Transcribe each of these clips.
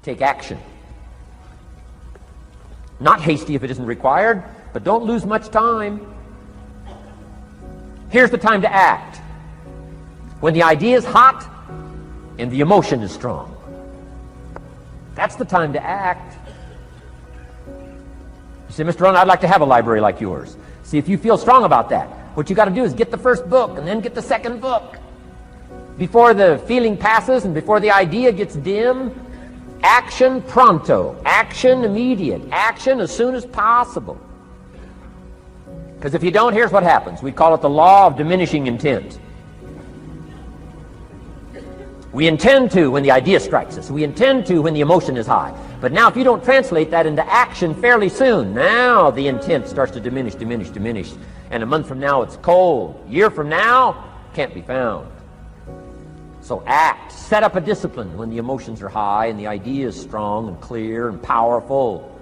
Take action. Not hasty if it isn't required, but don't lose much time. Here's the time to act. When the idea is hot and the emotion is strong. That's the time to act. You say, Mr. Rohn, I'd like to have a library like yours. See, if you feel strong about that, what you got to do is get the first book and then get the second book. Before the feeling passes and before the idea gets dim, action pronto, action immediate, action as soon as possible. Because if you don't, here's what happens. We call it the law of diminishing intent. We intend to when the idea strikes us. We intend to when the emotion is high. But now if you don't translate that into action fairly soon, now the intent starts to diminish. And a month from now it's cold. A year from now, can't be found. So act. Set up a discipline when the emotions are high and the idea is strong and clear and powerful.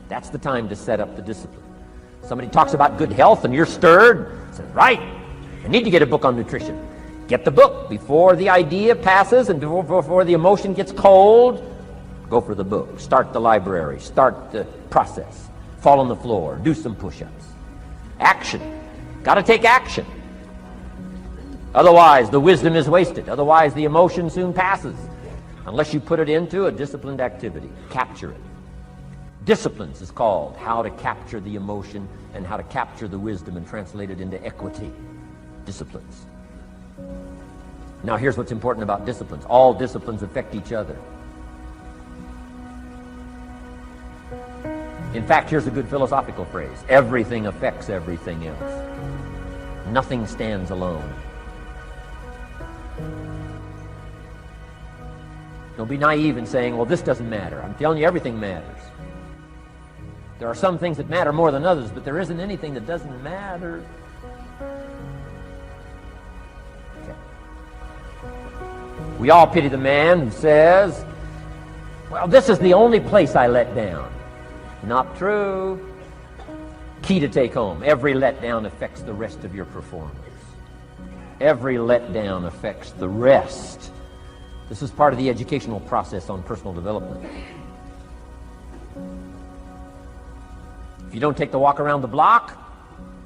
That's the time to set up the discipline. Somebody talks about good health and you're stirred. Say, right, I need to get a book on nutrition. Get the book before the idea passes and before the emotion gets cold. Go for the book. Start the library. Start the process. Fall on the floor. Do some push-ups. Action. Got to take action. Otherwise, the wisdom is wasted. Otherwise, the emotion soon passes. Unless you put it into a disciplined activity. Capture it. Disciplines is called how to capture the emotion and how to capture the wisdom and translate it into equity. Disciplines. Now, here's what's important about disciplines. All disciplines affect each other. In fact, here's a good philosophical phrase. Everything affects everything else. Nothing stands alone. Don't be naive in saying, well, this doesn't matter. I'm telling you, everything matters. There are some things that matter more than others, but there isn't anything that doesn't matter. Okay. We all pity the man who says, well, this is the only place I let down. Not true. Key to take home. Every letdown affects the rest of your performance. Every letdown affects the rest. This is part of the educational process on personal development. If you don't take the walk around the block,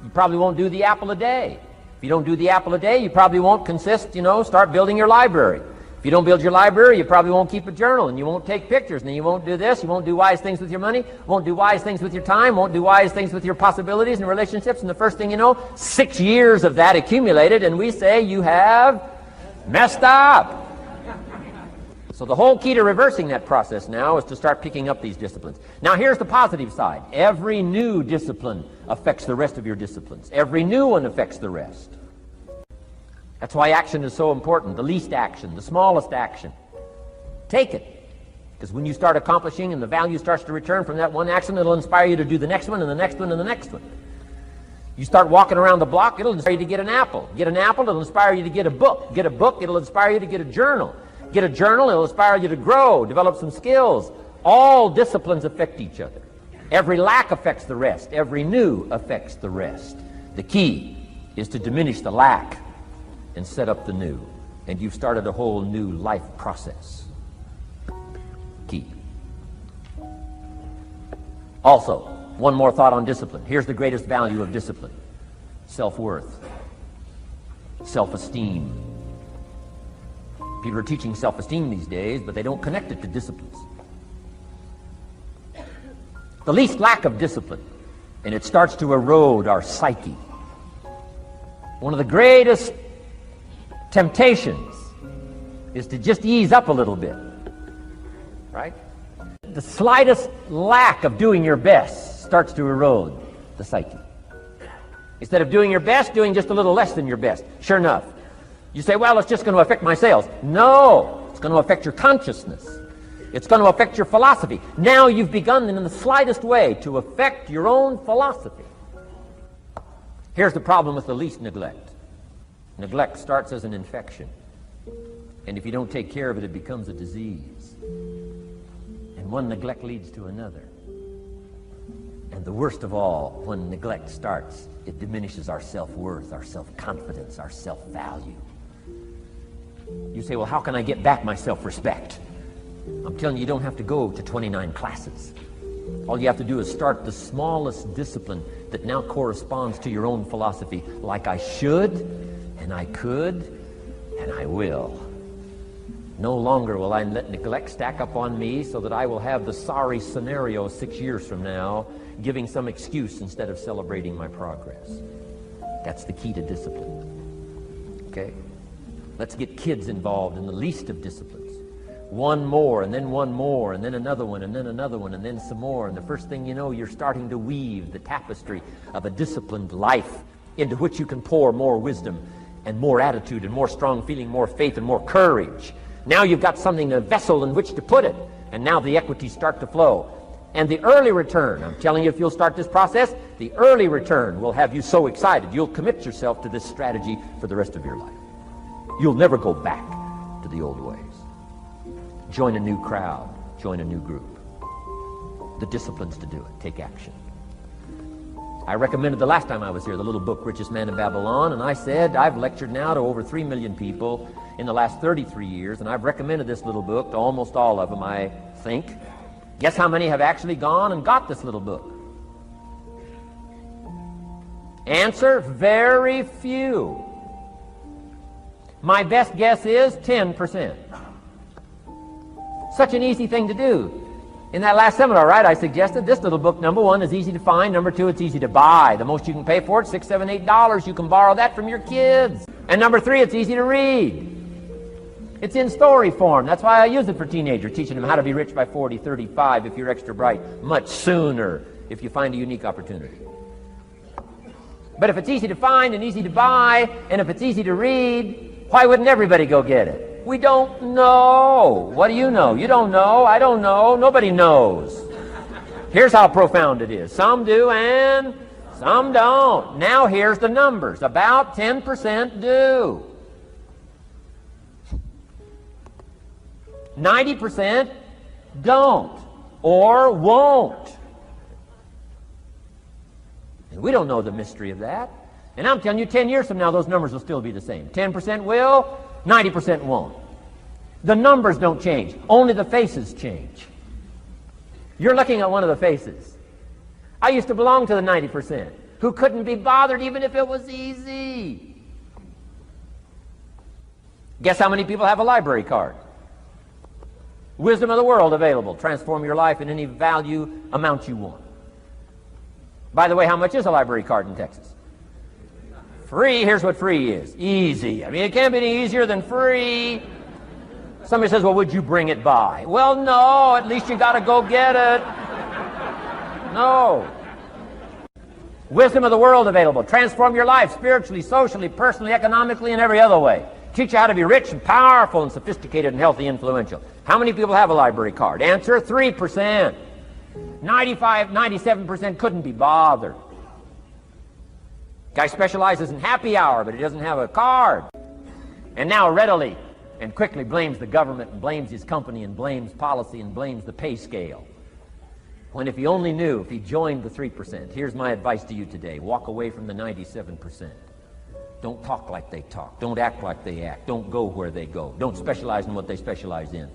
you probably won't do the apple a day. If you don't do the apple a day, you probably won't start building your library. If you don't build your library, you probably won't keep a journal, and you won't take pictures, and then you won't do this, you won't do wise things with your money, won't do wise things with your time, won't do wise things with your possibilities and relationships, and the first thing you know, 6 years of that accumulated, and we say you have messed up. So the whole key to reversing that process now is to start picking up these disciplines. Now here's the positive side. Every new discipline affects the rest of your disciplines. Every new one affects the rest. That's why action is so important. The least action, the smallest action. Take it. Because when you start accomplishing and the value starts to return from that one action, it'll inspire you to do the next one and the next one and the next one. You start walking around the block, it'll inspire you to get an apple. Get an apple, it'll inspire you to get a book. Get a book, it'll inspire you to get a journal. Get a journal, it'll inspire you to grow, develop some skills. All disciplines affect each other. Every lack affects the rest. Every new affects the rest. The key is to diminish the lack and set up the new. And you've started a whole new life process. Key. Also, one more thought on discipline. Here's the greatest value of discipline. Self-worth. Self-esteem. People are teaching self-esteem these days, but they don't connect it to disciplines. The least lack of discipline, and it starts to erode our psyche. One of the greatest temptations is to just ease up a little bit, right? The slightest lack of doing your best starts to erode the psyche. Instead of doing your best, doing just a little less than your best. Sure enough. You say, well, it's just going to affect my sales. No, it's going to affect your consciousness. It's going to affect your philosophy. Now you've begun in the slightest way to affect your own philosophy. Here's the problem with the least neglect. Neglect starts as an infection. And if you don't take care of it, it becomes a disease. And one neglect leads to another. And the worst of all, when neglect starts, it diminishes our self-worth, our self-confidence, our self-value. You say, well, how can I get back my self-respect? I'm telling you, you don't have to go to 29 classes. All you have to do is start the smallest discipline that now corresponds to your own philosophy, like I should, and I could, and I will. No longer will I let neglect stack up on me so that I will have the sorry scenario 6 years from now, giving some excuse instead of celebrating my progress. That's the key to discipline. Okay? Let's get kids involved in the least of disciplines. One more, and then one more, and then another one, and then another one, and then some more. And the first thing you know, you're starting to weave the tapestry of a disciplined life into which you can pour more wisdom and more attitude and more strong feeling, more faith and more courage. Now you've got something, a vessel in which to put it, and now the equities start to flow. And the early return, I'm telling you, if you'll start this process, the early return will have you so excited, you'll commit yourself to this strategy for the rest of your life. You'll never go back to the old ways. Join a new crowd, join a new group. The disciplines to do it, take action. I recommended the last time I was here the little book, Richest Man in Babylon, and I said I've lectured now to over 3 million people in the last 33 years, and I've recommended this little book to almost all of them, I think. Guess how many have actually gone and got this little book? Answer, very few. My best guess is 10%. Such an easy thing to do. In that last seminar, right, I suggested this little book, number one, is easy to find. Number two, it's easy to buy. The most you can pay for it, $6, $7, $8. You can borrow that from your kids. And number three, it's easy to read. It's in story form. That's why I use it for teenagers, teaching them how to be rich by 40, 35 if you're extra bright, much sooner if you find a unique opportunity. But if it's easy to find and easy to buy, and if it's easy to read, why wouldn't everybody go get it? We don't know. What do you know? You don't know. I don't know. Nobody knows. Here's how profound it is. Some do and some don't. Now here's the numbers. About 10% do. 90% don't or won't. And we don't know the mystery of that. And I'm telling you, 10 years from now, those numbers will still be the same. 10% will, 90% won't. The numbers don't change. Only the faces change. You're looking at one of the faces. I used to belong to the 90% who couldn't be bothered even if it was easy. Guess how many people have a library card? Wisdom of the world available. Transform your life in any value amount you want. By the way, how much is a library card in Texas? Free. Here's what free is. Easy. I mean, it can't be any easier than free. Somebody says, well, would you bring it by? Well, no. At least you got to go get it. No. Wisdom of the world available. Transform your life spiritually, socially, personally, economically, and every other way. Teach you how to be rich and powerful and sophisticated and healthy, influential. How many people have a library card? Answer, 3%. 95, 97% couldn't be bothered. Guy specializes in happy hour, but he doesn't have a card. And now readily and quickly blames the government and blames his company and blames policy and blames the pay scale. When if he only knew, if he joined the 3%, here's my advice to you today. Walk away from the 97%. Don't talk like they talk. Don't act like they act. Don't go where they go. Don't specialize in what they specialize in.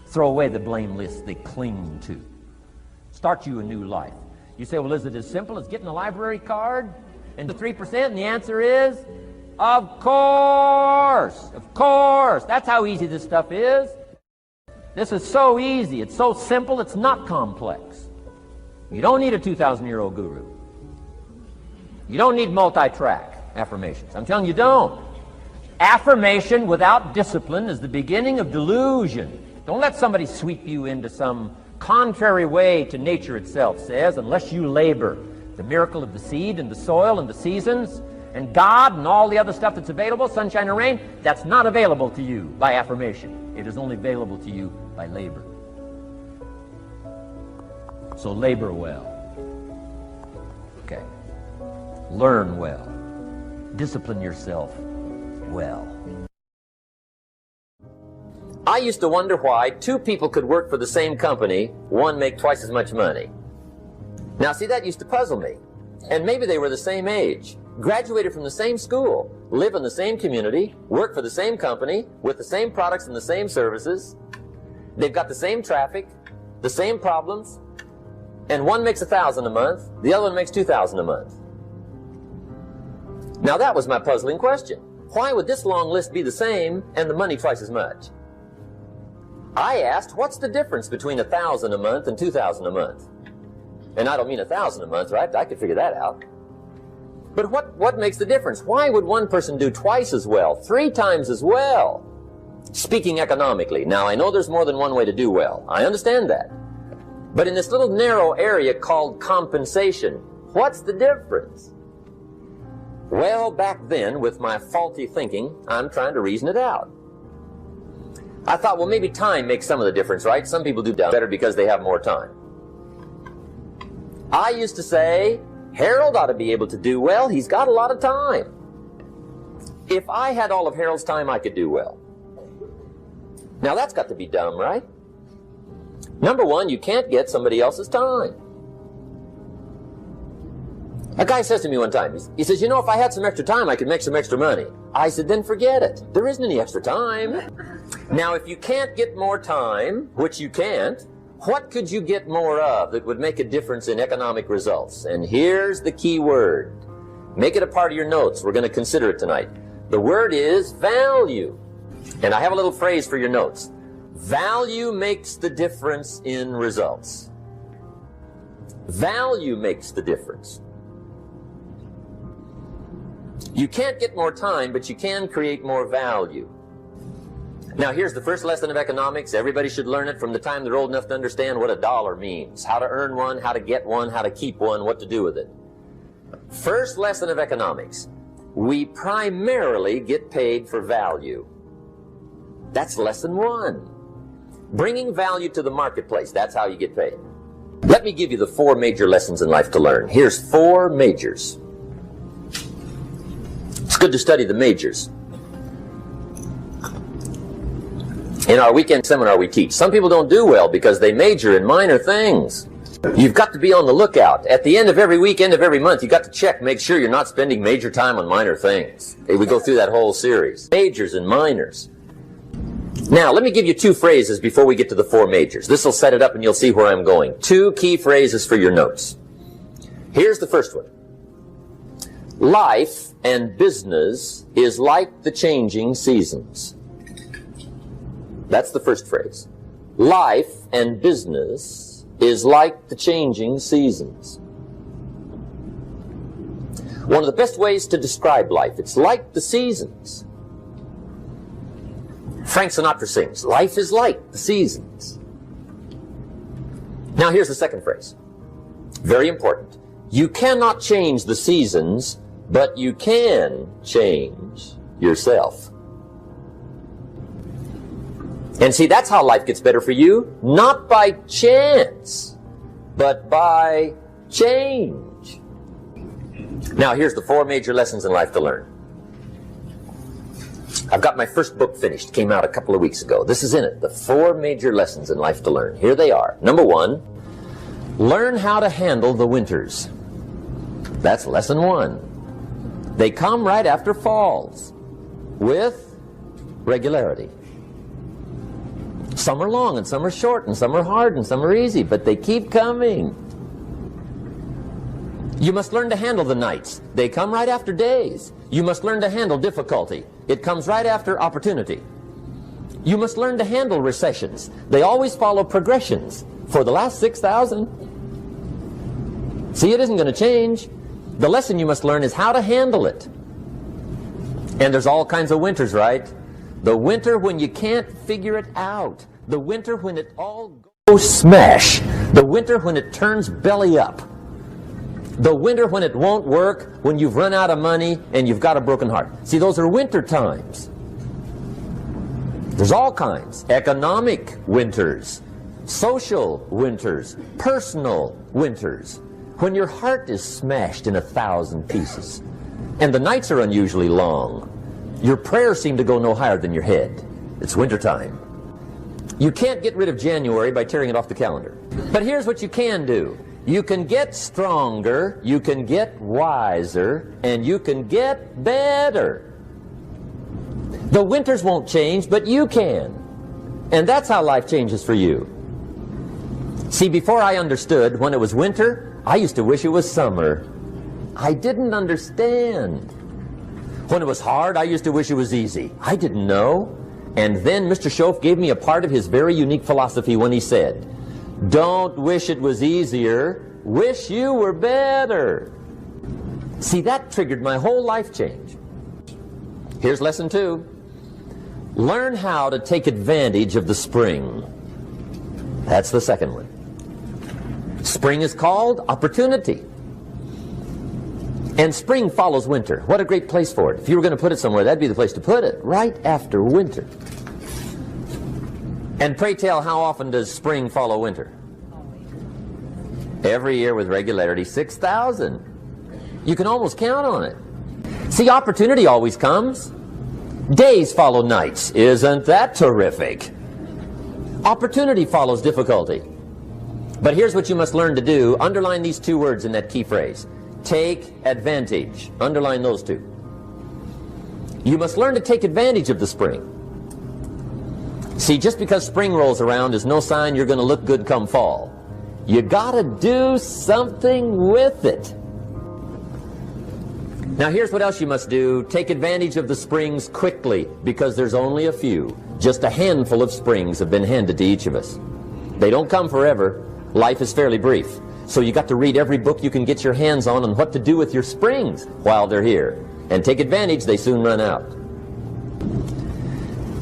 Throw away the blame lists they cling to. Start you a new life. You say, well, is it as simple as getting a library card and the 3%? And the answer is, of course. Of course. That's how easy this stuff is. This is so easy. It's so simple. It's not complex. You don't need a 2,000-year-old guru. You don't need multi-track affirmations. I'm telling you, don't. Affirmation without discipline is the beginning of delusion. Don't let somebody sweep you into some contrary way to nature itself says, unless you labor. The miracle of the seed and the soil and the seasons and God and all the other stuff that's available, sunshine and rain, that's not available to you by affirmation. It is only available to you by labor. So labor well. Okay. Learn well. Discipline yourself well. I used to wonder why two people could work for the same company, one make twice as much money. Now see, that used to puzzle me. And maybe they were the same age, graduated from the same school, live in the same community, work for the same company, with the same products and the same services. They've got the same traffic, the same problems, and one makes $1,000 a month, the other one makes $2,000 a month. Now that was my puzzling question. Why would this long list be the same and the money twice as much? I asked, what's the difference between $1,000 a month and $2,000 a month? And I don't mean $1,000 a month, right? I could figure that out. But what makes the difference? Why would one person do twice as well, 3 times as well? Speaking economically. Now, I know there's more than one way to do well. I understand that. But in this little narrow area called compensation, what's the difference? Well, back then, with my faulty thinking, I'm trying to reason it out. I thought, well, maybe time makes some of the difference, right? Some people do better because they have more time. I used to say, Harold ought to be able to do well. He's got a lot of time. If I had all of Harold's time, I could do well. Now, that's got to be dumb, right? Number one, you can't get somebody else's time. A guy says to me one time, he says, you know, if I had some extra time, I could make some extra money. I said, then forget it. There isn't any extra time. Now, if you can't get more time, which you can't, what could you get more of that would make a difference in economic results? And here's the key word. Make it a part of your notes. We're going to consider it tonight. The word is value. And I have a little phrase for your notes. Value makes the difference in results. Value makes the difference. You can't get more time, but you can create more value. Now, here's the first lesson of economics. Everybody should learn it from the time they're old enough to understand what a dollar means, how to earn one, how to get one, how to keep one, what to do with it. First lesson of economics. We primarily get paid for value. That's lesson 1. Bringing value to the marketplace, that's how you get paid. Let me give you the 4 major lessons in life to learn. Here's 4 majors. It's good to study the majors. In our weekend seminar we teach, some people don't do well because they major in minor things. You've got to be on the lookout. At the end of every week, end of every month, you've got to check, make sure you're not spending major time on minor things. We go through that whole series. Majors and minors. Now, let me give you 2 phrases before we get to the 4 majors. This will set it up and you'll see where I'm going. 2 key phrases for your notes. Here's the first one. Life and business is like the changing seasons. That's the first phrase. Life and business is like the changing seasons. One of the best ways to describe life, it's like the seasons. Frank Sinatra sings, life is like the seasons. Now here's the second phrase. Very important. You cannot change the seasons, but you can change yourself. And see, that's how life gets better for you. Not by chance, but by change. Now, here's the 4 major lessons in life to learn. I've got my first book finished. Came out a couple of weeks ago. This is in it. The 4 major lessons in life to learn. Here they are. Number 1, learn how to handle the winters. That's lesson 1. They come right after falls with regularity. Some are long and some are short and some are hard and some are easy, but they keep coming. You must learn to handle the nights. They come right after days. You must learn to handle difficulty. It comes right after opportunity. You must learn to handle recessions. They always follow progressions for the last 6,000. See, it isn't going to change. The lesson you must learn is how to handle it. And there's all kinds of winters, right? The winter when you can't figure it out. The winter when it all goes smash. The winter when it turns belly up. The winter when it won't work, when you've run out of money and you've got a broken heart. See, those are winter times. There's all kinds. Economic winters, social winters, personal winters. When your heart is smashed in 1,000 pieces and the nights are unusually long. Your prayers seem to go no higher than your head. It's wintertime. You can't get rid of January by tearing it off the calendar. But here's what you can do. You can get stronger, you can get wiser, and you can get better. The winters won't change, but you can. And that's how life changes for you. See, before I understood, when it was winter, I used to wish it was summer. I didn't understand. When it was hard, I used to wish it was easy. I didn't know. And then Mr. Schoaf gave me a part of his very unique philosophy when he said, "Don't wish it was easier, wish you were better." See, that triggered my whole life change. Here's lesson 2. Learn how to take advantage of the spring. That's the second one. Spring is called opportunity. And spring follows winter. What a great place for it. If you were going to put it somewhere, that'd be the place to put it, right after winter. And pray tell, how often does spring follow winter? Every year with regularity, 6,000. You can almost count on it. See, opportunity always comes. Days follow nights. Isn't that terrific? Opportunity follows difficulty. But here's what you must learn to do. Underline these 2 words in that key phrase. Take advantage. Underline those 2. You must learn to take advantage of the spring. See, just because spring rolls around is no sign you're going to look good come fall. You got to do something with it. Now here's what else you must do. Take advantage of the springs quickly, because there's only a few. Just a handful of springs have been handed to each of us. They don't come forever. Life is fairly brief. So you got to read every book you can get your hands on what to do with your springs while they're here. And take advantage, they soon run out.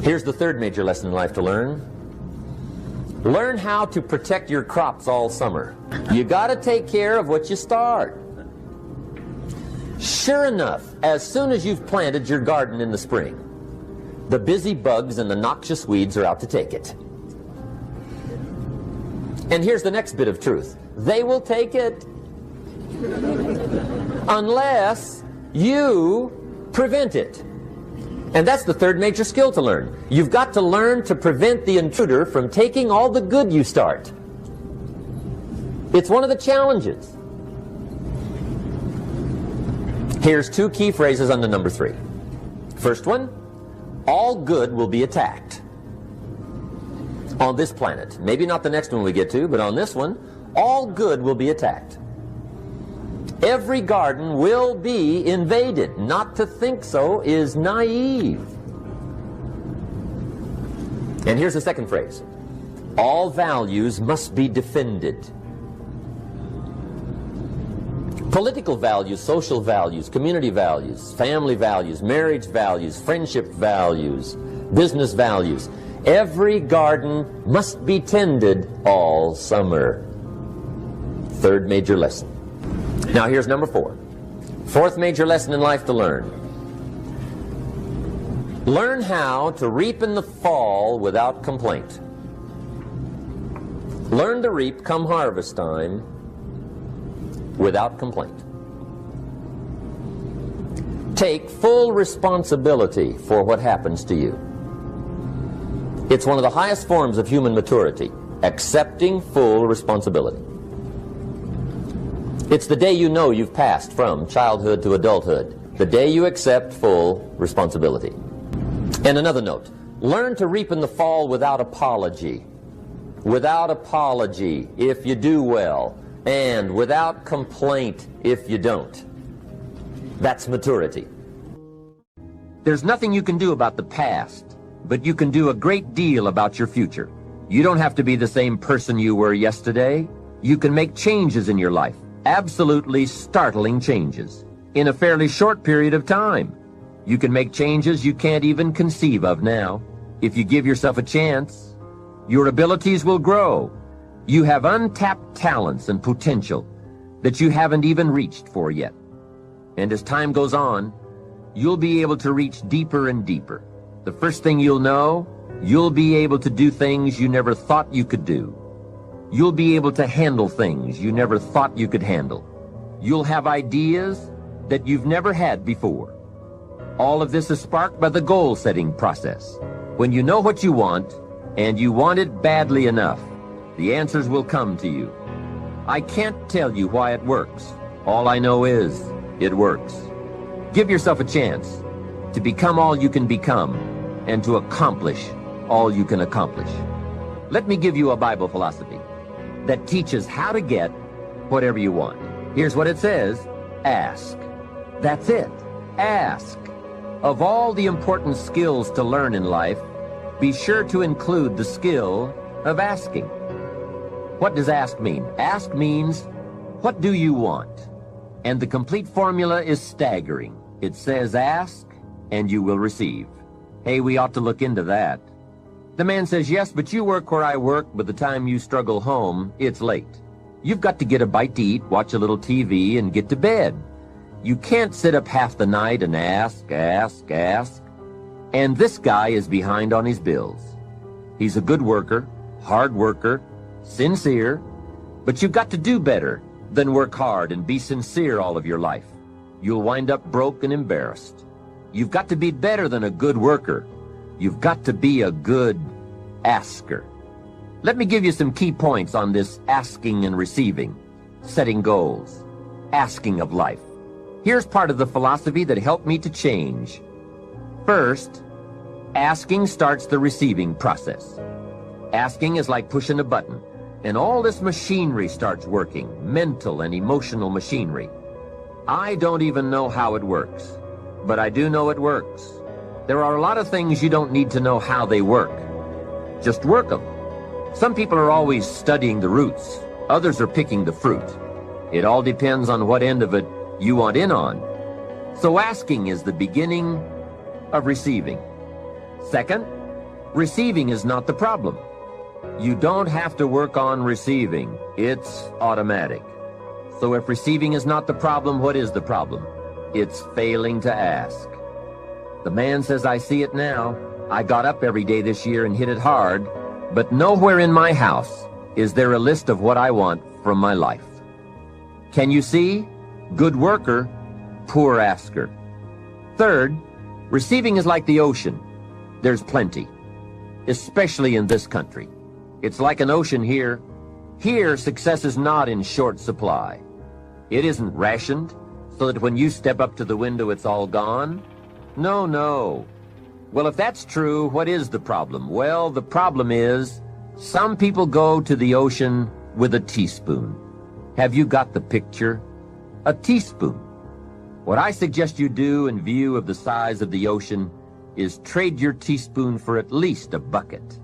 Here's the third major lesson in life to learn. Learn how to protect your crops all summer. You got to take care of what you start. Sure enough, as soon as you've planted your garden in the spring, the busy bugs and the noxious weeds are out to take it. And here's the next bit of truth. They will take it unless you prevent it. And that's the third major skill to learn. You've got to learn to prevent the intruder from taking all the good you start. It's one of the challenges. Here's 2 key phrases under number 3. First one, all good will be attacked. On this planet. Maybe not the next one we get to, but on this one, all good will be attacked. Every garden will be invaded. Not to think so is naive. And here's the second phrase. All values must be defended. Political values, social values, community values, family values, marriage values, friendship values, business values. Every garden must be tended all summer. Third major lesson. Now here's number 4. Fourth major lesson in life to learn. Learn how to reap in the fall without complaint. Learn to reap come harvest time without complaint. Take full responsibility for what happens to you. It's one of the highest forms of human maturity, accepting full responsibility. It's the day you know you've passed from childhood to adulthood, the day you accept full responsibility. And another note, learn to reap in the fall without apology. Without apology if you do well, and without complaint if you don't. That's maturity. There's nothing you can do about the past, but you can do a great deal about your future. You don't have to be the same person you were yesterday. You can make changes in your life, absolutely startling changes, in a fairly short period of time. You can make changes you can't even conceive of now. If you give yourself a chance, your abilities will grow. You have untapped talents and potential that you haven't even reached for yet. And as time goes on, you'll be able to reach deeper and deeper. The first thing you'll know, you'll be able to do things you never thought you could do. You'll be able to handle things you never thought you could handle. You'll have ideas that you've never had before. All of this is sparked by the goal-setting process. When you know what you want, and you want it badly enough, the answers will come to you. I can't tell you why it works. All I know is, it works. Give yourself a chance to become all you can become and to accomplish all you can accomplish. Let me give you a Bible philosophy that teaches how to get whatever you want. Here's what it says: ask. That's it. Ask. Of all the important skills to learn in life, be sure to include the skill of asking. What does ask mean? Ask means, what do you want? And the complete formula is staggering. It says ask and you will receive. Hey, we ought to look into that. The man says, yes, but you work where I work. By the time you struggle home, it's late. You've got to get a bite to eat, watch a little TV, and get to bed. You can't sit up half the night and ask. And this guy is behind on his bills. He's a good worker, hard worker, sincere, but you've got to do better than work hard and be sincere all of your life. You'll wind up broke and embarrassed. You've got to be better than a good worker. You've got to be a good asker. Let me give you some key points on this asking and receiving, setting goals, asking of life. Here's part of the philosophy that helped me to change. First, asking starts the receiving process. Asking is like pushing a button, and all this machinery starts working, mental and emotional machinery. I don't even know how it works, but I do know it works. There are a lot of things you don't need to know how they work. Just work them. Some people are always studying the roots. Others are picking the fruit. It all depends on what end of it you want in on. So asking is the beginning of receiving. Second, receiving is not the problem. You don't have to work on receiving. It's automatic. So if receiving is not the problem, what is the problem? It's failing to ask. The man says, I see it now. I got up every day this year and hit it hard, but nowhere in my house is there a list of what I want from my life. Can you see? Good worker, poor asker. Third, receiving is like the ocean. There's plenty, especially in this country. It's like an ocean here. Here, success is not in short supply. It isn't rationed so that when you step up to the window, it's all gone. No. Well, if that's true, what is the problem? Well, the problem is some people go to the ocean with a teaspoon. Have you got the picture? A teaspoon. What I suggest you do in view of the size of the ocean is trade your teaspoon for at least a bucket,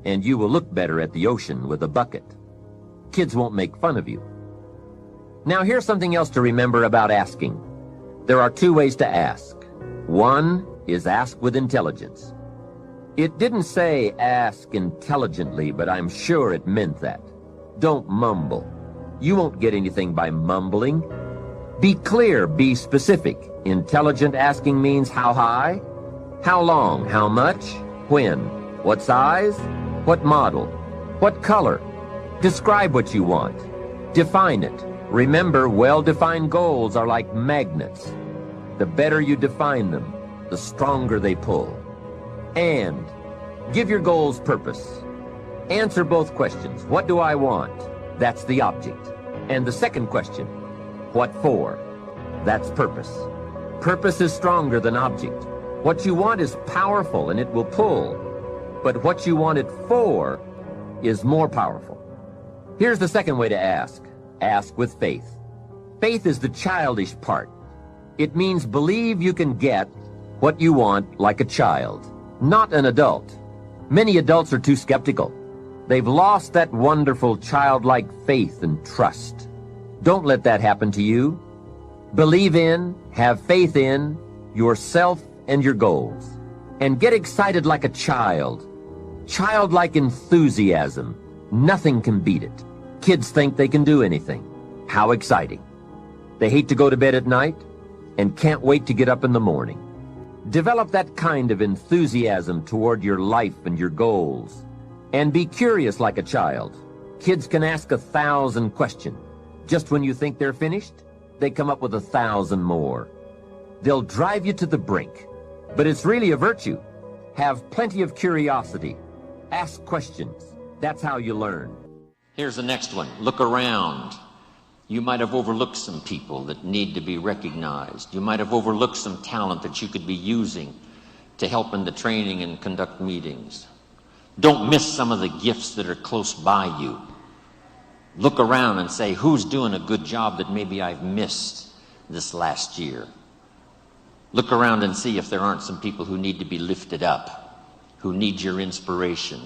and you will look better at the ocean with a bucket. Kids won't make fun of you. Now, here's something else to remember about asking. There are two ways to ask. One is ask with intelligence. It didn't say ask intelligently, but I'm sure it meant that. Don't mumble. You won't get anything by mumbling. Be clear, be specific. Intelligent asking means how high, how long, how much, when, what size, what model, what color. Describe what you want. Define it. Remember, well-defined goals are like magnets. The better you define them, the stronger they pull. And give your goals purpose. Answer both questions. What do I want? That's the object. And the second question, what for? That's purpose. Purpose is stronger than object. What you want is powerful and it will pull. But what you want it for is more powerful. Here's the second way to ask. Ask with faith. Faith is the childish part. It means believe you can get what you want like a child, not an adult. Many adults are too skeptical. They've lost that wonderful childlike faith and trust. Don't let that happen to you. Believe in, have faith in yourself and your goals. And get excited like a child. Childlike enthusiasm. Nothing can beat it. Kids think they can do anything. How exciting. They hate to go to bed at night and can't wait to get up in the morning. Develop that kind of enthusiasm toward your life and your goals. And be curious like a child. Kids can ask 1,000 questions. Just when you think they're finished, they come up with 1,000 more. They'll drive you to the brink. But it's really a virtue. Have plenty of curiosity. Ask questions. That's how you learn. Here's the next one. Look around. You might have overlooked some people that need to be recognized. You might have overlooked some talent that you could be using to help in the training and conduct meetings. Don't miss some of the gifts that are close by you. Look around and say, who's doing a good job that maybe I've missed this last year? Look around and see if there aren't some people who need to be lifted up, who need your inspiration,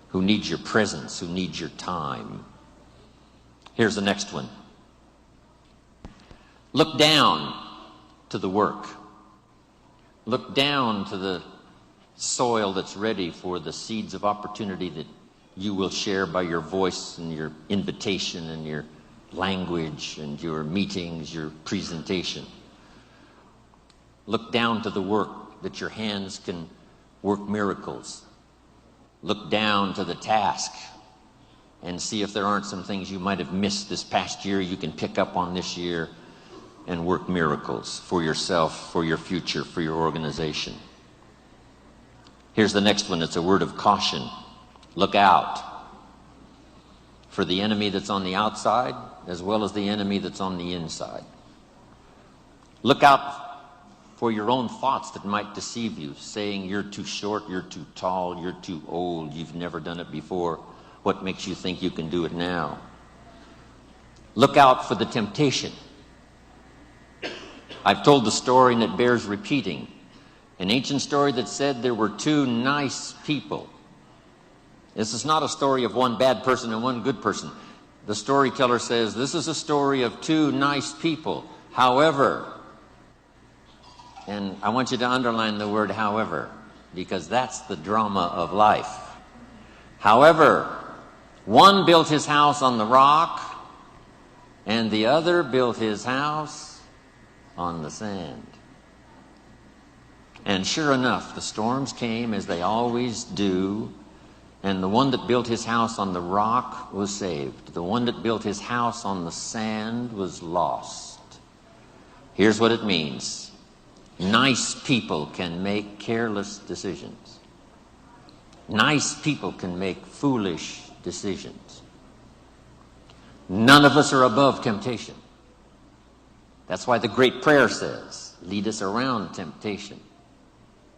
who need your presence, who need your time. Here's the next one. Look down to the work. Look down to the soil that's ready for the seeds of opportunity that you will share by your voice and your invitation and your language and your meetings, your presentation. Look down to the work that your hands can work miracles. Look down to the task and see if there aren't some things you might have missed this past year you can pick up on this year and work miracles for yourself, for your future, for your organization. Here's the next one. It's a word of caution. Look out for the enemy that's on the outside as well as the enemy that's on the inside. Look out for your own thoughts that might deceive you, saying you're too short, you're too tall, you're too old, you've never done it before. What makes you think you can do it now? Look out for the temptation. I've told the story and it bears repeating. An ancient story that said there were two nice people. This is not a story of one bad person and one good person. The storyteller says this is a story of two nice people. However, and I want you to underline the word however, because that's the drama of life. However, one built his house on the rock, and the other built his house on the sand. And sure enough, the storms came as they always do, and the one that built his house on the rock was saved. The one that built his house on the sand was lost. Here's what it means. Nice people can make careless decisions. Nice people can make foolish decisions. None of us are above temptation. That's why the great prayer says, lead us around temptation.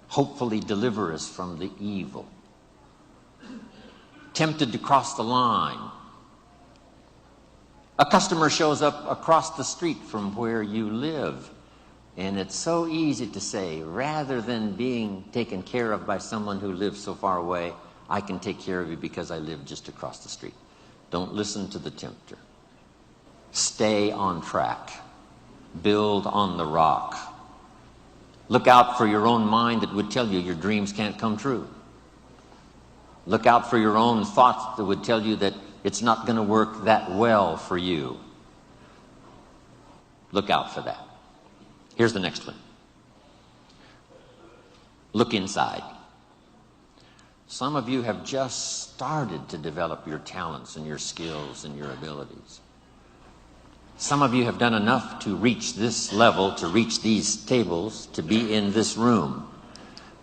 Hopefully deliver us from the evil. Tempted to cross the line. A customer shows up across the street from where you live. And it's so easy to say, rather than being taken care of by someone who lives so far away, I can take care of you because I live just across the street. Don't listen to the tempter. Stay on track. Build on the rock. Look out for your own mind that would tell you your dreams can't come true. Look out for your own thoughts that would tell you that it's not going to work that well for you. Look out for that. Here's the next one. Look inside. Some of you have just started to develop your talents and your skills and your abilities. Some of you have done enough to reach this level, to reach these tables, to be in this room.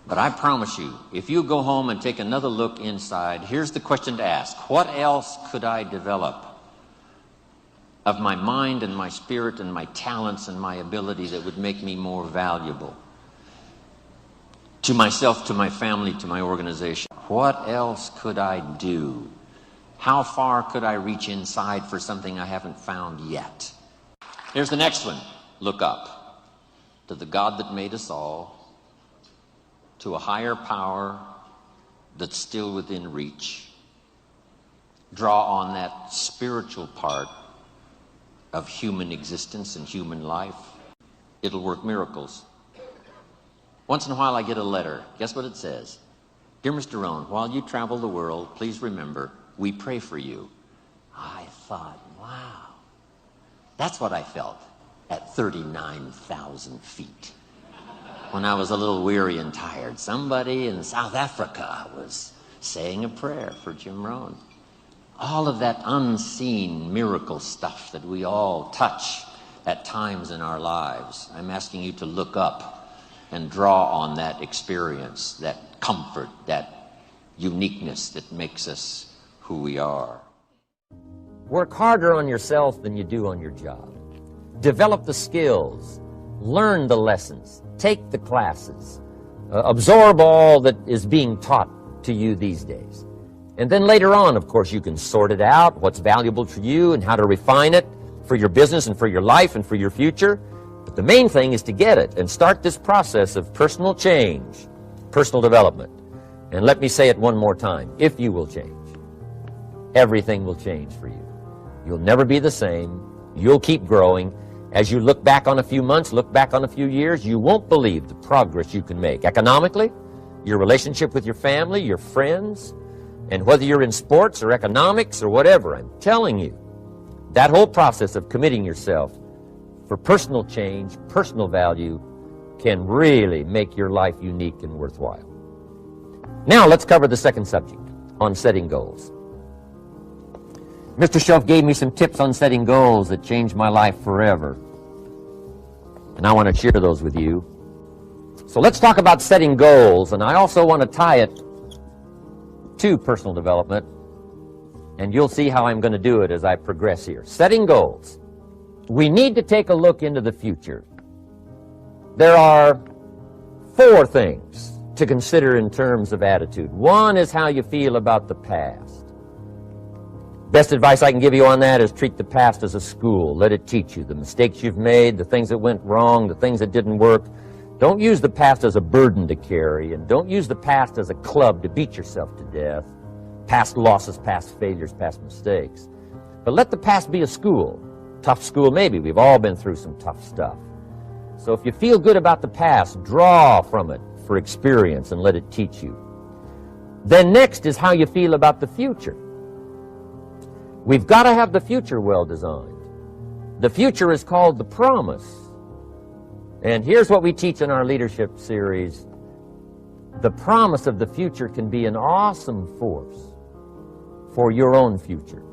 But I promise you, if you go home and take another look inside, here's the question to ask. What else could I develop of my mind and my spirit and my talents and my ability that would make me more valuable to myself, to my family, to my organization? What else could I do? How far could I reach inside for something I haven't found yet? Here's the next one. Look up to the God that made us all, to a higher power that's still within reach. Draw on that spiritual part of human existence and human life. It'll work miracles. Once in a while I get a letter. Guess what it says? Dear Mr. Rohn, while you travel the world, please remember, we pray for you. I thought, wow. That's what I felt at 39,000 feet. When I was a little weary and tired, somebody in South Africa was saying a prayer for Jim Rohn. All of that unseen miracle stuff that we all touch at times in our lives. I'm asking you to look up and draw on that experience, that comfort, that uniqueness that makes us who we are. Work harder on yourself than you do on your job. Develop the skills. Learn the lessons. Take the classes. Absorb all that is being taught to you these days. And then later on, of course, you can sort it out, what's valuable to you and how to refine it for your business and for your life and for your future. But the main thing is to get it and start this process of personal change, personal development. And let me say it one more time. If you will change, everything will change for you. You'll never be the same. You'll keep growing. As you look back on a few months, look back on a few years, you won't believe the progress you can make. Economically, your relationship with your family, your friends, and whether you're in sports or economics or whatever, I'm telling you, that whole process of committing yourself for personal change, personal value, can really make your life unique and worthwhile. Now let's cover the second subject, on setting goals. Mr. Shelf gave me some tips on setting goals that changed my life forever. And I want to share those with you. So let's talk about setting goals, and I also want to tie it to personal development, and you'll see how I'm going to do it as I progress here. Setting goals. We need to take a look into the future. There are 4 things to consider in terms of attitude. One is how you feel about the past. Best advice I can give you on that is treat the past as a school. Let it teach you the mistakes you've made, the things that went wrong, the things that didn't work. Don't use the past as a burden to carry, and don't use the past as a club to beat yourself to death. Past losses, past failures, past mistakes. But let the past be a school. Tough school maybe. We've all been through some tough stuff. So if you feel good about the past, draw from it for experience and let it teach you. Then next is how you feel about the future. We've got to have the future well designed. The future is called the promise. And here's what we teach in our leadership series. The promise of the future can be an awesome force for your own future.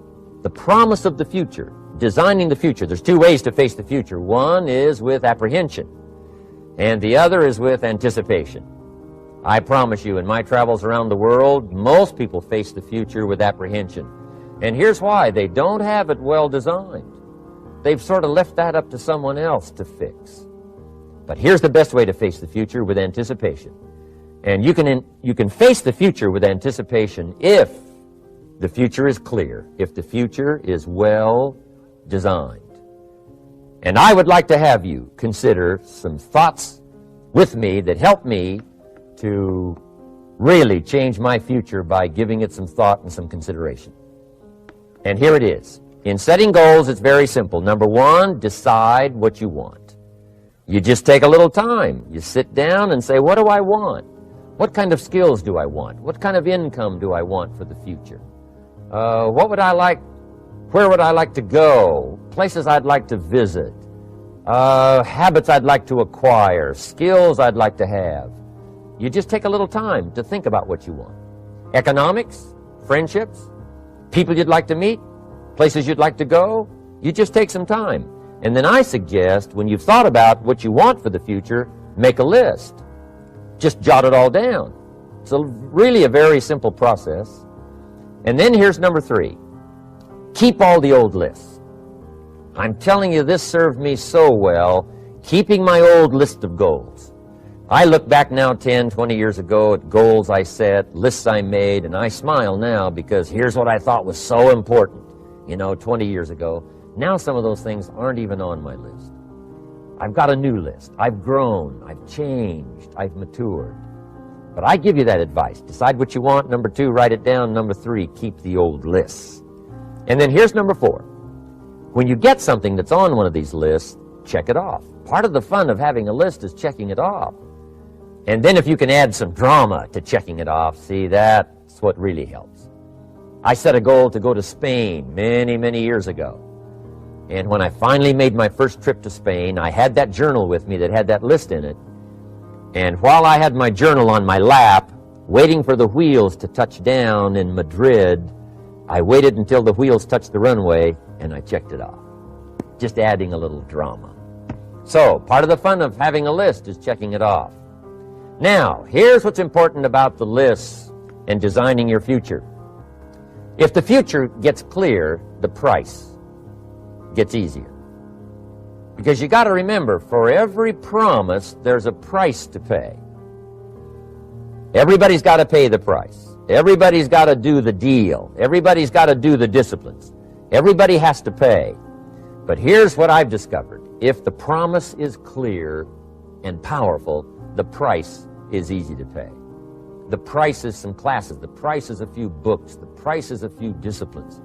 The promise of the future, designing the future. There's 2 ways to face the future. One is with apprehension, and the other is with anticipation. I promise you, in my travels around the world, most people face the future with apprehension. And here's why. They don't have it well designed. They've sort of left that up to someone else to fix. But here's the best way to face the future, with anticipation. And you can face the future with anticipation if the future is clear, if the future is well designed. And I would like to have you consider some thoughts with me that help me to really change my future by giving it some thought and some consideration. And here it is. In setting goals, it's very simple. Number 1, decide what you want. You just take a little time. You sit down and say, what do I want? What kind of skills do I want? What kind of income do I want for the future? What would I like? Where would I like to go? Places I'd like to visit. Habits I'd like to acquire. Skills I'd like to have. You just take a little time to think about what you want. Economics, friendships, people you'd like to meet, places you'd like to go. You just take some time. And then I suggest, when you've thought about what you want for the future, make a list. Just jot it all down. It's really a very simple process. And then here's number 3. Keep all the old lists. I'm telling you, this served me so well, keeping my old list of goals. I look back now 10, 20 years ago at goals I set, lists I made, and I smile now because here's what I thought was so important, 20 years ago. Now some of those things aren't even on my list. I've got a new list. I've grown. I've changed. I've matured. But I give you that advice. Decide what you want. Number 2, write it down. Number 3, keep the old lists. And then here's number 4. When you get something that's on one of these lists, check it off. Part of the fun of having a list is checking it off. And then if you can add some drama to checking it off, see, that's what really helps. I set a goal to go to Spain many, many years ago. And when I finally made my first trip to Spain, I had that journal with me that had that list in it. And while I had my journal on my lap, waiting for the wheels to touch down in Madrid, I waited until the wheels touched the runway, and I checked it off. Just adding a little drama. So, part of the fun of having a list is checking it off. Now, here's what's important about the lists and designing your future. If the future gets clear, the price gets easier. Because you got to remember, for every promise, there's a price to pay. Everybody's got to pay the price. Everybody's got to do the deal. Everybody's got to do the disciplines. Everybody has to pay. But here's what I've discovered. If the promise is clear and powerful, the price is easy to pay. The price is some classes. The price is a few books. The price is a few disciplines.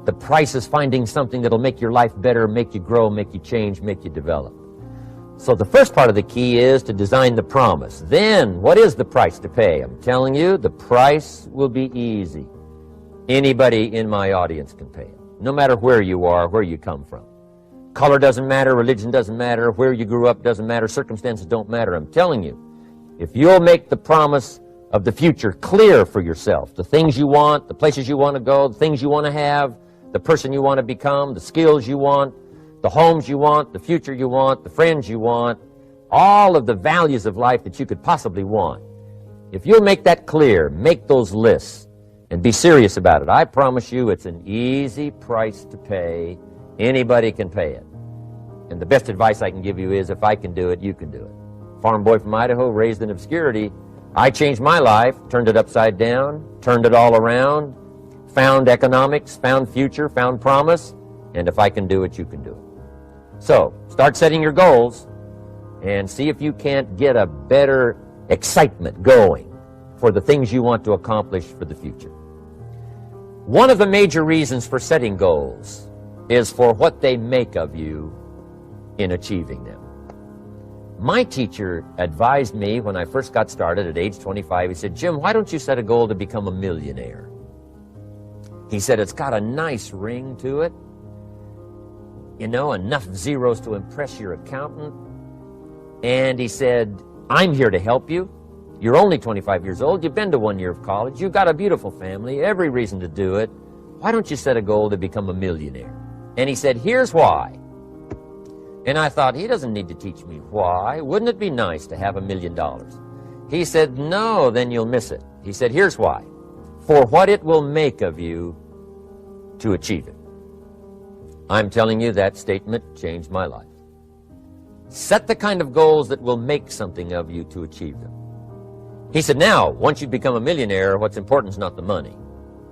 The price is finding something that'll make your life better, make you grow, make you change, make you develop. So the first part of the key is to design the promise. Then, what is the price to pay? I'm telling you, the price will be easy. Anybody in my audience can pay it, no matter where you are, where you come from. Color doesn't matter, religion doesn't matter, where you grew up doesn't matter, circumstances don't matter. I'm telling you, if you'll make the promise of the future clear for yourself, the things you want, the places you want to go, the things you want to have, the person you want to become, the skills you want, the homes you want, the future you want, the friends you want, all of the values of life that you could possibly want. If you'll make that clear, make those lists, and be serious about it, I promise you it's an easy price to pay. Anybody can pay it. And the best advice I can give you is, if I can do it, you can do it. Farm boy from Idaho, raised in obscurity, I changed my life, turned it upside down, turned it all around, found economics, found future, found promise, and if I can do it, you can do it. So, start setting your goals and see if you can't get a better excitement going for the things you want to accomplish for the future. One of the major reasons for setting goals is for what they make of you in achieving them. My teacher advised me when I first got started at age 25, he said, "Jim, why don't you set a goal to become a millionaire?" He said, "It's got a nice ring to it. You know, enough zeros to impress your accountant." And he said, "I'm here to help you. You're only 25 years old. You've been to 1 year of college. You've got a beautiful family, every reason to do it. Why don't you set a goal to become a millionaire?" And he said, "Here's why." And I thought, he doesn't need to teach me why. Wouldn't it be nice to have $1 million? He said, "No, then you'll miss it." He said, "Here's why. For what it will make of you to achieve it." I'm telling you, that statement changed my life. Set the kind of goals that will make something of you to achieve them. He said, "Now, once you become a millionaire, what's important is not the money."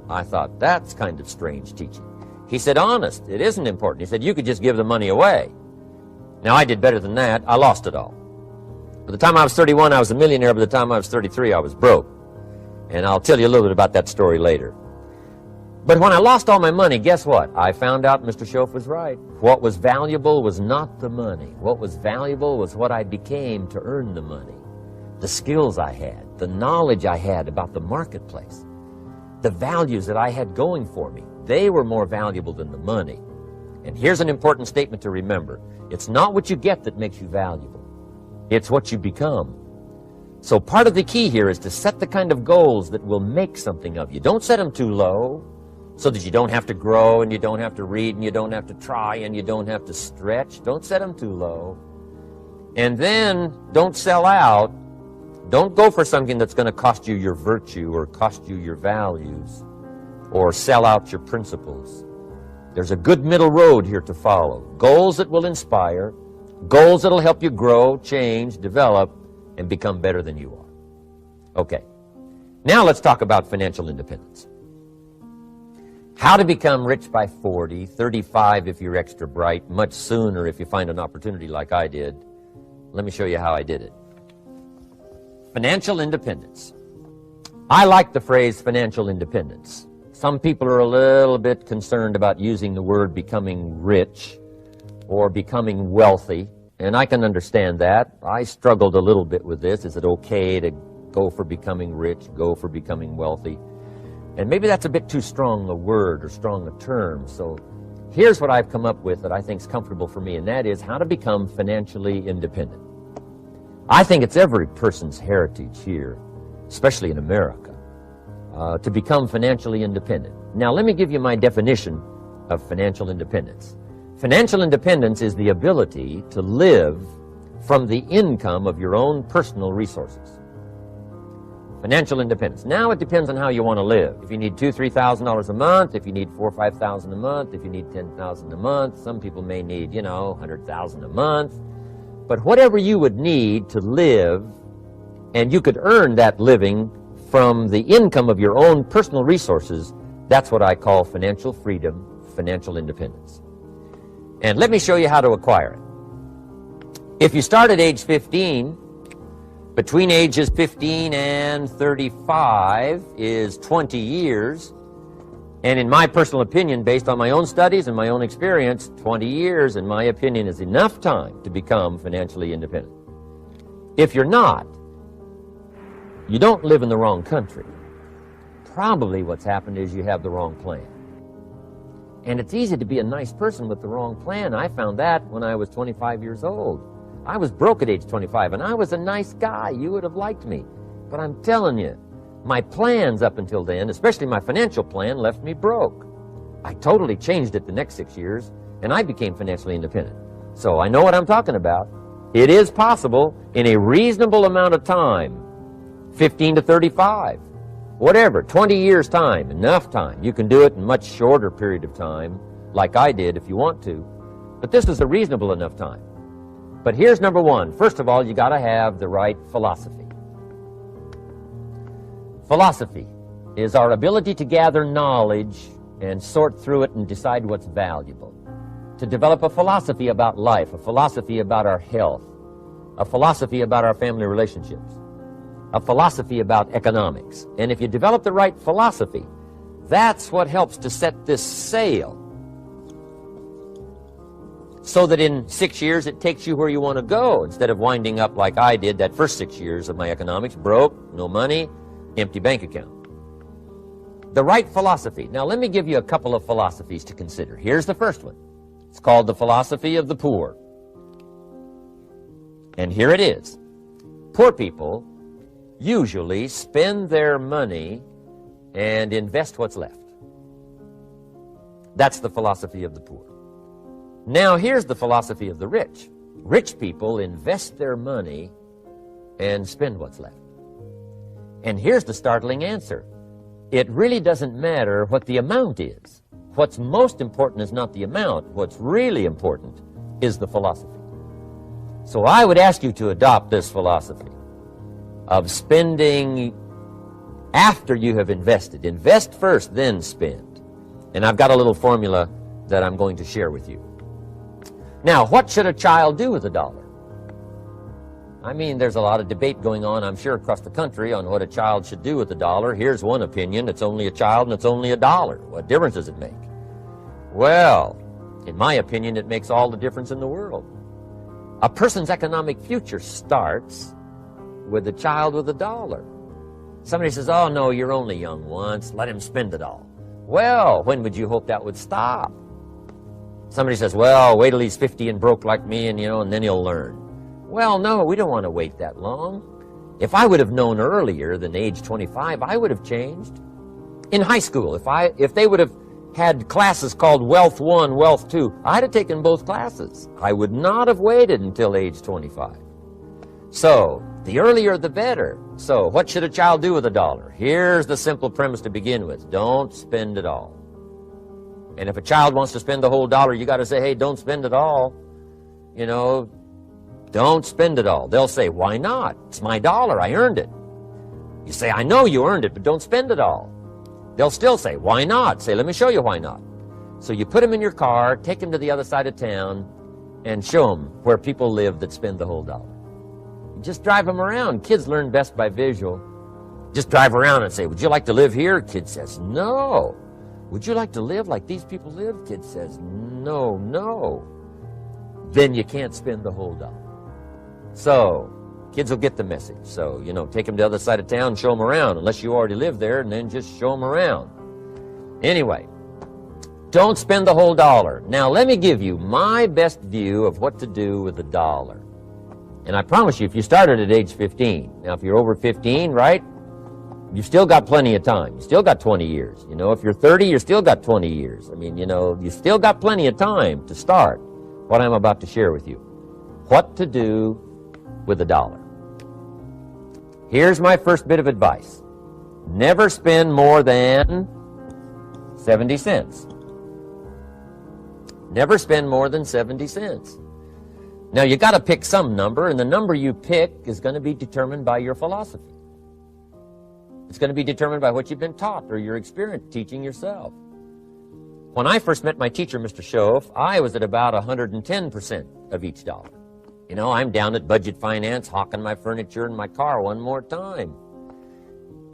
I thought, that's kind of strange teaching. He said, "Honest, it isn't important." He said, "You could just give the money away." Now, I did better than that. I lost it all. By the time I was 31, I was a millionaire. By the time I was 33, I was broke. And I'll tell you a little bit about that story later. But when I lost all my money, guess what? I found out Mr. Schoaf was right. What was valuable was not the money. What was valuable was what I became to earn the money. The skills I had, the knowledge I had about the marketplace, the values that I had going for me. They were more valuable than the money. And here's an important statement to remember. It's not what you get that makes you valuable. It's what you become. So part of the key here is to set the kind of goals that will make something of you. Don't set them too low so that you don't have to grow and you don't have to read and you don't have to try and you don't have to stretch. Don't set them too low. And then don't sell out. Don't go for something that's going to cost you your virtue or cost you your values or sell out your principles. There's a good middle road here to follow. Goals that will inspire, goals that will help you grow, change, develop, and become better than you are. Okay, now let's talk about financial independence. How to become rich by 40, 35 if you're extra bright, much sooner if you find an opportunity like I did. Let me show you how I did it. Financial independence. I like the phrase financial independence. Some people are a little bit concerned about using the word becoming rich or becoming wealthy, and I can understand that. I struggled a little bit with this. Is it okay to go for becoming rich, go for becoming wealthy? And maybe that's a bit too strong a word or strong a term. So here's what I've come up with that I think is comfortable for me, and that is how to become financially independent. I think it's every person's heritage here, especially in America, to become financially independent. Now, let me give you my definition of financial independence. Financial independence is the ability to live from the income of your own personal resources. Financial independence. Now, it depends on how you want to live. If you need $2,000, $3,000 a month, if you need $4,000 or $5,000 a month, if you need $10,000 a month, some people may need, $100,000 a month. But whatever you would need to live, and you could earn that living from the income of your own personal resources, that's what I call financial freedom, financial independence. And let me show you how to acquire it. If you start at age 15, between ages 15 and 35 is 20 years. And in my personal opinion, based on my own studies and my own experience, 20 years, in my opinion, is enough time to become financially independent. If you're not, you don't live in the wrong country. Probably what's happened is you have the wrong plan. And it's easy to be a nice person with the wrong plan. I found that when I was 25 years old. I was broke at age 25, and I was a nice guy. You would have liked me. But I'm telling you, my plans up until then, especially my financial plan, left me broke. I totally changed it the next 6 years, and I became financially independent. So I know what I'm talking about. It is possible in a reasonable amount of time, 15 to 35, whatever, 20 years time, enough time. You can do it in a much shorter period of time, like I did if you want to. But this is a reasonable enough time. But here's number one. First of all, you got to have the right philosophy. Philosophy is our ability to gather knowledge and sort through it and decide what's valuable. To develop a philosophy about life, a philosophy about our health, a philosophy about our family relationships, a philosophy about economics. And if you develop the right philosophy, that's what helps to set this sail, so that in 6 years it takes you where you want to go, instead of winding up like I did that first 6 years of my economics, broke, no money, empty bank account. The right philosophy. Now let me give you a couple of philosophies to consider. Here's the first one. It's called the philosophy of the poor. And here it is. Poor people usually spend their money and invest what's left. That's the philosophy of the poor. Now here's the philosophy of the rich. Rich people invest their money and spend what's left. And here's the startling answer. It really doesn't matter what the amount is. What's most important is not the amount. What's really important is the philosophy. So I would ask you to adopt this philosophy of spending after you have invested. Invest first, then spend. And I've got a little formula that I'm going to share with you. Now, what should a child do with $1? I mean, there's a lot of debate going on, I'm sure, across the country on what a child should do with $1. Here's one opinion. It's only a child and it's only $1. What difference does it make? Well, in my opinion, it makes all the difference in the world. A person's economic future starts with a child with $1. Somebody says, oh, no, you're only young once. Let him spend it all. Well, when would you hope that would stop? Somebody says, well, wait till he's 50 and broke like me, and then he'll learn. Well, no, we don't want to wait that long. If I would have known earlier than age 25, I would have changed. In high school, if they would have had classes called Wealth 1, Wealth 2, I'd have taken both classes. I would not have waited until age 25. So, the earlier the better. So, what should a child do with $1? Here's the simple premise to begin with. Don't spend it all. And if a child wants to spend the whole $1, you got to say, hey, don't spend it all. Don't spend it all. They'll say, why not? It's my $1. I earned it. You say, I know you earned it, but don't spend it all. They'll still say, why not? Say, let me show you why not. So you put them in your car, take them to the other side of town, and show them where people live that spend the whole $1. You just drive them around. Kids learn best by visual. Just drive around and say, would you like to live here? Kid says, no. Would you like to live like these people live? Kid says, no, no. Then you can't spend the whole $1. So, kids will get the message. So, take them to the other side of town, show them around, unless you already live there, and then just show them around. Anyway, don't spend the whole $1. Now, let me give you my best view of what to do with $1. And I promise you, if you started at age 15, now if you're over 15, right, you've still got plenty of time. You still got 20 years. If you're 30, you still got 20 years. I mean, you still got plenty of time to start what I'm about to share with you. What to do with $1. Here's my first bit of advice. Never spend more than 70 cents. Never spend more than 70 cents. Now, you got to pick some number, and the number you pick is going to be determined by your philosophy. It's going to be determined by what you've been taught or your experience teaching yourself. When I first met my teacher, Mr. Schoaf, I was at about 110% of each dollar. You know, I'm down at budget finance, hawking my furniture and my car one more time.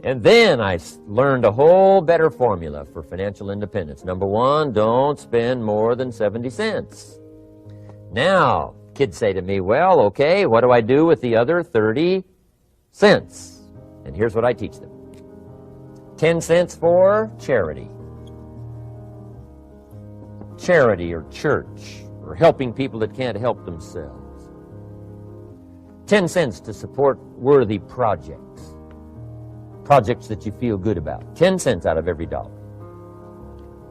And then I learned a whole better formula for financial independence. Number one, don't spend more than 70 cents. Now, kids say to me, well, okay, what do I do with the other 30 cents? And here's what I teach them. 10 cents for charity. Charity or church, or helping people that can't help themselves. 10 cents to support worthy projects. Projects that you feel good about. 10 cents out of every dollar.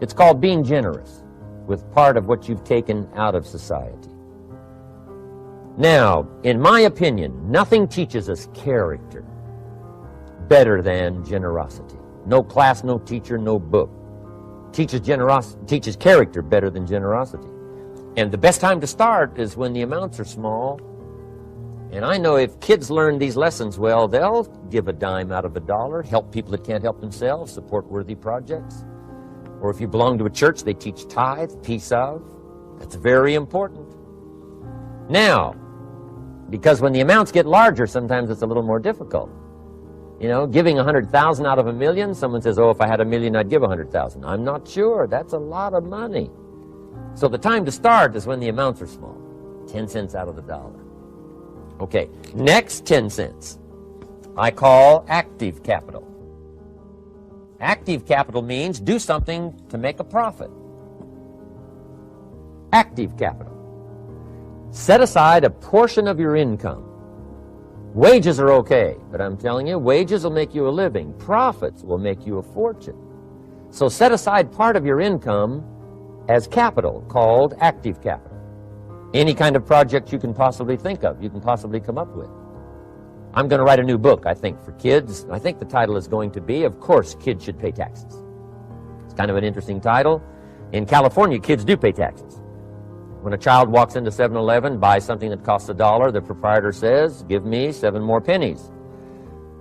It's called being generous with part of what you've taken out of society. Now, in my opinion, nothing teaches us character better than generosity. No class, no teacher, no book teaches character better than generosity. And the best time to start is when the amounts are small. And I know if kids learn these lessons well, they'll give a dime out of a dollar, help people that can't help themselves, support worthy projects. Or if you belong to a church, they teach tithe, piece of. That's very important. Now, because when the amounts get larger, sometimes it's a little more difficult. You know, giving 100,000 out of a million, someone says, oh, if I had a million, I'd give 100,000. I'm not sure. That's a lot of money. So the time to start is when the amounts are small. 10 cents out of the dollar. Okay, next 10 cents I call active capital. Active capital means do something to make a profit. Active capital. Set aside a portion of your income. Wages are okay, but I'm telling you, wages will make you a living. Profits will make you a fortune. So set aside part of your income as capital, called active capital. Any kind of project you can possibly think of, you can possibly come up with. I'm going to write a new book, I think, for kids. I think the title is going to be, Of Course, Kids Should Pay Taxes. It's kind of an interesting title. In California, kids do pay taxes. When a child walks into 7-Eleven, buys something that costs $1, the proprietor says, give me 7 more pennies.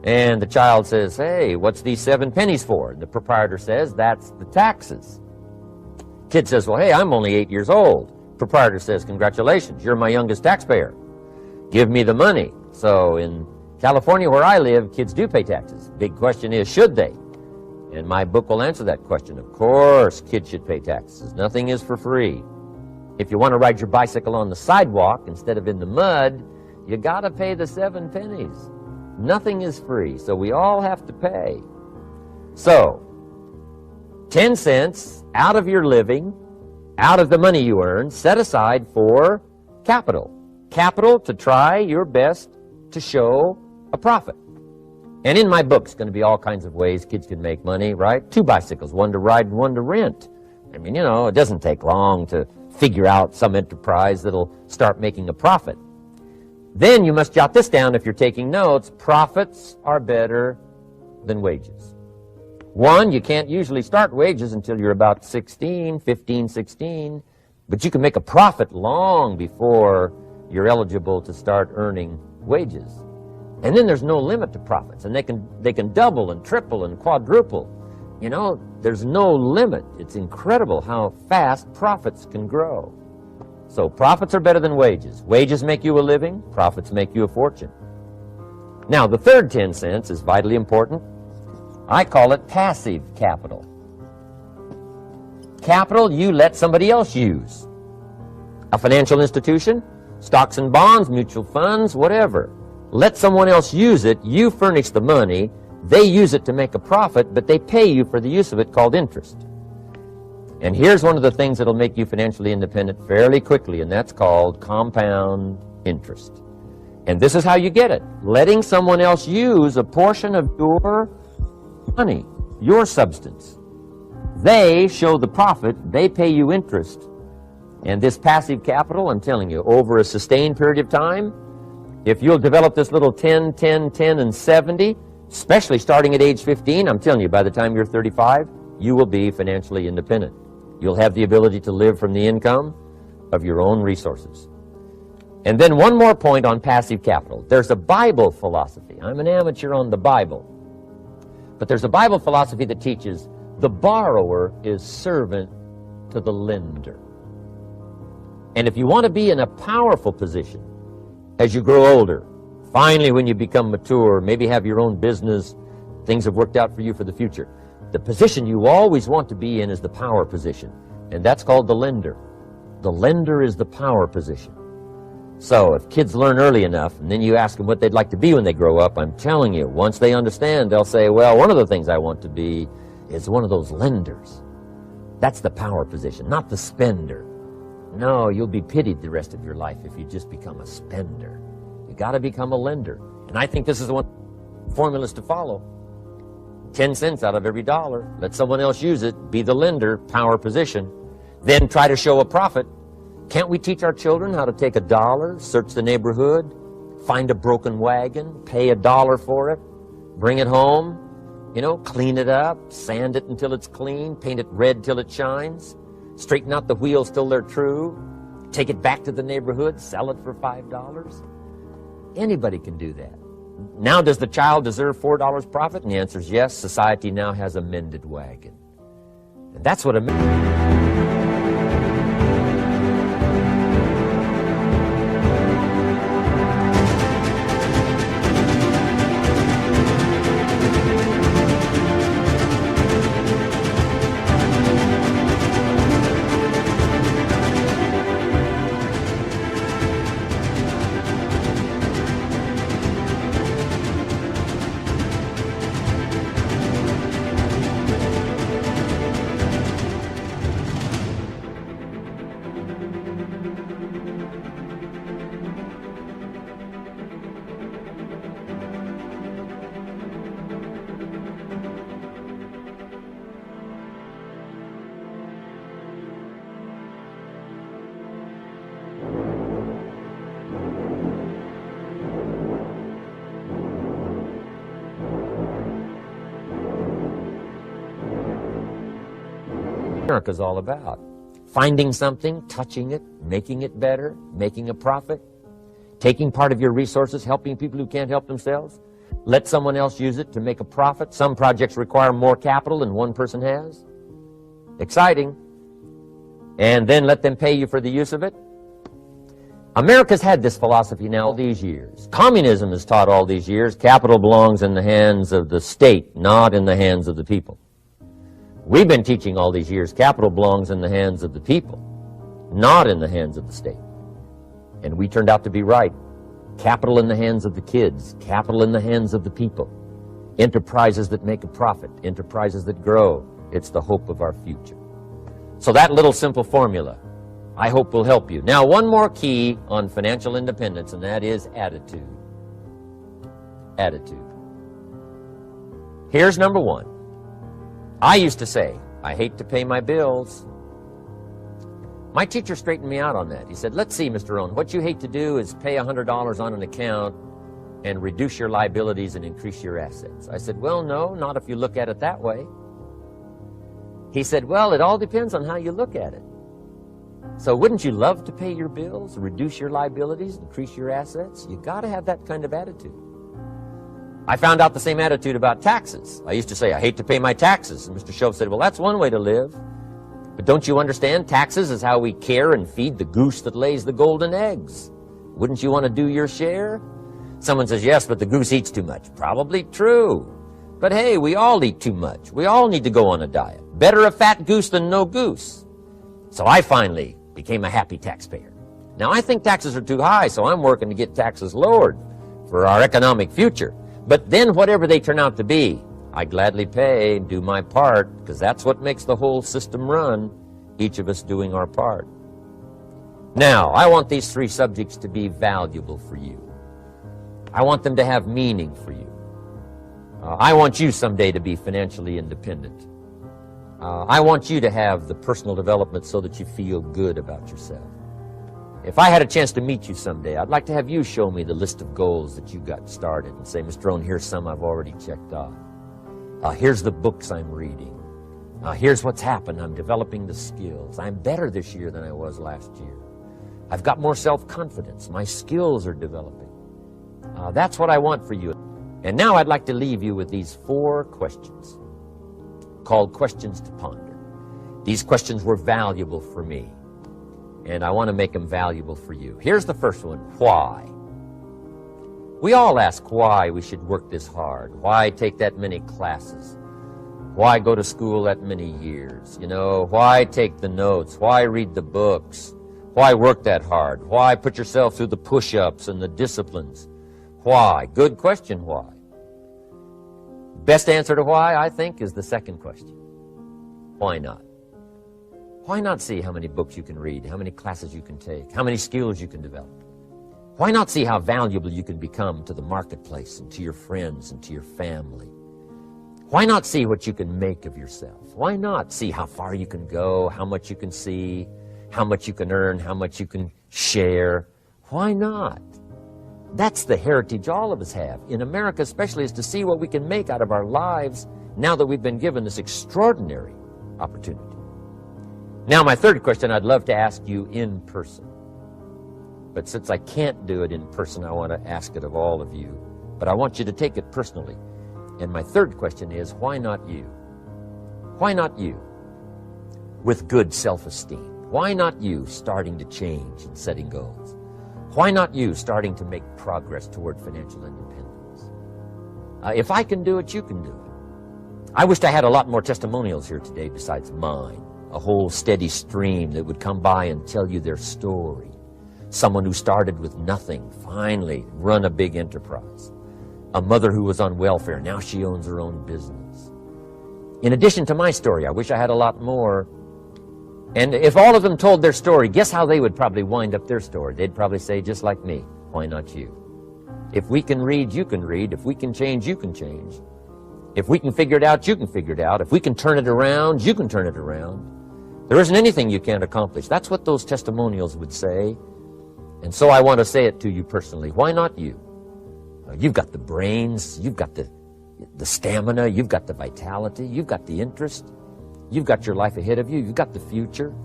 And the child says, hey, what's these 7 pennies for? And the proprietor says, that's the taxes. Kid says, well, hey, I'm only 8 years old. Proprietor says, congratulations, you're my youngest taxpayer. Give me the money. So in California, where I live, kids do pay taxes. Big question is, should they? And my book will answer that question. Of course, kids should pay taxes. Nothing is for free. If you want to ride your bicycle on the sidewalk instead of in the mud, you got to pay the 7 pennies. Nothing is free, so we all have to pay. So, 10 cents out of your living, out of the money you earn, set aside for capital. Capital to try your best to show a profit. And in my book, it's going to be all kinds of ways kids can make money, right? 2 bicycles, one to ride and one to rent. I mean, you know, it doesn't take long to figure out some enterprise that'll start making a profit. Then you must jot this down if you're taking notes. Profits are better than wages. One, you can't usually start wages until you're about 16, 15, 16, but you can make a profit long before you're eligible to start earning wages. And then there's no limit to profits, and they can double and triple and quadruple. You know, there's no limit. It's incredible how fast profits can grow. So profits are better than wages. Wages make you a living, profits make you a fortune. Now, the third 10 cents is vitally important. I call it passive capital. Capital you let somebody else use. A financial institution, stocks and bonds, mutual funds, whatever. Let someone else use it, you furnish the money, they use it to make a profit, but they pay you for the use of it, called interest. And here's one of the things that'll make you financially independent fairly quickly, and that's called compound interest. And this is how you get it. Letting someone else use a portion of your money, your substance. They show the profit, they pay you interest. And this passive capital, I'm telling you, over a sustained period of time, if you'll develop this little 10, 10, 10, and 70, especially starting at age 15, I'm telling you, by the time you're 35, you will be financially independent. You'll have the ability to live from the income of your own resources. And then one more point on passive capital. There's a Bible philosophy. I'm an amateur on the Bible. But there's a Bible philosophy that teaches the borrower is servant to the lender. And if you want to be in a powerful position as you grow older, finally when you become mature, maybe have your own business, things have worked out for you for the future, the position you always want to be in is the power position. And that's called the lender. The lender is the power position. So if kids learn early enough, and then you ask them what they'd like to be when they grow up, I'm telling you, once they understand, they'll say, well, one of the things I want to be is one of those lenders. That's the power position, not the spender. No, you'll be pitied the rest of your life if you just become a spender. You got to become a lender. And I think this is the one formulas to follow. 10 cents out of every dollar. Let someone else use it. Be the lender, power position. Then try to show a profit. Can't we teach our children how to take $1, search the neighborhood, find a broken wagon, pay $1 for it, bring it home, clean it up, sand it until it's clean, paint it red till it shines, straighten out the wheels till they're true, take it back to the neighborhood, sell it for $5? Anybody can do that. Now, does the child deserve $4 profit? And the answer is yes. Society now has a mended wagon. And that's what America's all about. Finding something, touching it, making it better, making a profit, taking part of your resources, helping people who can't help themselves. Let someone else use it to make a profit. Some projects require more capital than one person has. Exciting. And then let them pay you for the use of it. America's had this philosophy now all these years. Communism has taught all these years capital belongs in the hands of the state, not in the hands of the people. We've been teaching all these years capital belongs in the hands of the people, not in the hands of the state. And we turned out to be right. Capital in the hands of the kids, capital in the hands of the people. Enterprises that make a profit, enterprises that grow. It's the hope of our future. So that little simple formula, I hope will help you. Now, one more key on financial independence, and that is attitude. Attitude. Here's number one. I used to say, I hate to pay my bills. My teacher straightened me out on that. He said, let's see, Mr. Rohn, what you hate to do is pay $100 on an account and reduce your liabilities and increase your assets. I said, well, no, not if you look at it that way. He said, well, it all depends on how you look at it. So wouldn't you love to pay your bills, reduce your liabilities, increase your assets? You got to have that kind of attitude. I found out the same attitude about taxes. I used to say, I hate to pay my taxes. And Mr. Shove said, well, that's one way to live. But don't you understand? Taxes is how we care and feed the goose that lays the golden eggs. Wouldn't you want to do your share? Someone says, yes, but the goose eats too much. Probably true. But hey, we all eat too much. We all need to go on a diet. Better a fat goose than no goose. So I finally became a happy taxpayer. Now, I think taxes are too high, so I'm working to get taxes lowered for our economic future. But then whatever they turn out to be, I gladly pay and do my part, because that's what makes the whole system run, each of us doing our part. Now, I want these three subjects to be valuable for you. I want them to have meaning for you. I want you someday to be financially independent. I want you to have the personal development so that you feel good about yourself. If I had a chance to meet you someday, I'd like to have you show me the list of goals that you got started and say, Mr. Rohn, here's some I've already checked off. Here's the books I'm reading. Here's what's happened. I'm developing the skills. I'm better this year than I was last year. I've got more self-confidence. My skills are developing. That's what I want for you. And now I'd like to leave you with these 4 questions called questions to ponder. These questions were valuable for me, and I want to make them valuable for you. Here's the first one: why? We all ask why we should work this hard. Why take that many classes? Why go to school that many years? You know, why take the notes? Why read the books? Why work that hard? Why put yourself through the push-ups and the disciplines? Why? Good question, why? Best answer to why, I think, is the second question. Why not? Why not see how many books you can read, how many classes you can take, how many skills you can develop? Why not see how valuable you can become to the marketplace and to your friends and to your family? Why not see what you can make of yourself? Why not see how far you can go, how much you can see, how much you can earn, how much you can share? Why not? That's the heritage all of us have, in America especially, is to see what we can make out of our lives now that we've been given this extraordinary opportunity. Now, my third question I'd love to ask you in person. But since I can't do it in person, I want to ask it of all of you. But I want you to take it personally. And my third question is, why not you? Why not you with good self-esteem? Why not you starting to change and setting goals? Why not you starting to make progress toward financial independence? If I can do it, you can do it. I wished I had a lot more testimonials here today besides mine. A whole steady stream that would come by and tell you their story. Someone who started with nothing, finally run a big enterprise. A mother who was on welfare, now she owns her own business. In addition to my story, I wish I had a lot more. And if all of them told their story, guess how they would probably wind up their story? They'd probably say, just like me, why not you? If we can read, you can read. If we can change, you can change. If we can figure it out, you can figure it out. If we can turn it around, you can turn it around. There isn't anything you can't accomplish. That's what those testimonials would say. And so I want to say it to you personally. Why not you? You've got the brains, you've got the stamina, you've got the vitality, you've got the interest, you've got your life ahead of you, you've got the future.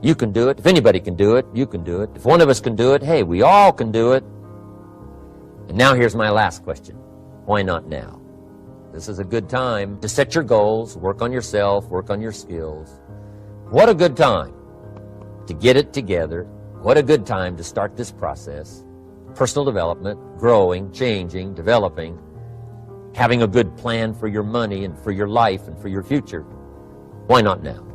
You can do it. If anybody can do it, you can do it. If one of us can do it, hey, we all can do it. And now here's my last question. Why not now? This is a good time to set your goals, work on yourself, work on your skills. What a good time to get it together. What a good time to start this process. Personal development, growing, changing, developing, having a good plan for your money and for your life and for your future. Why not now?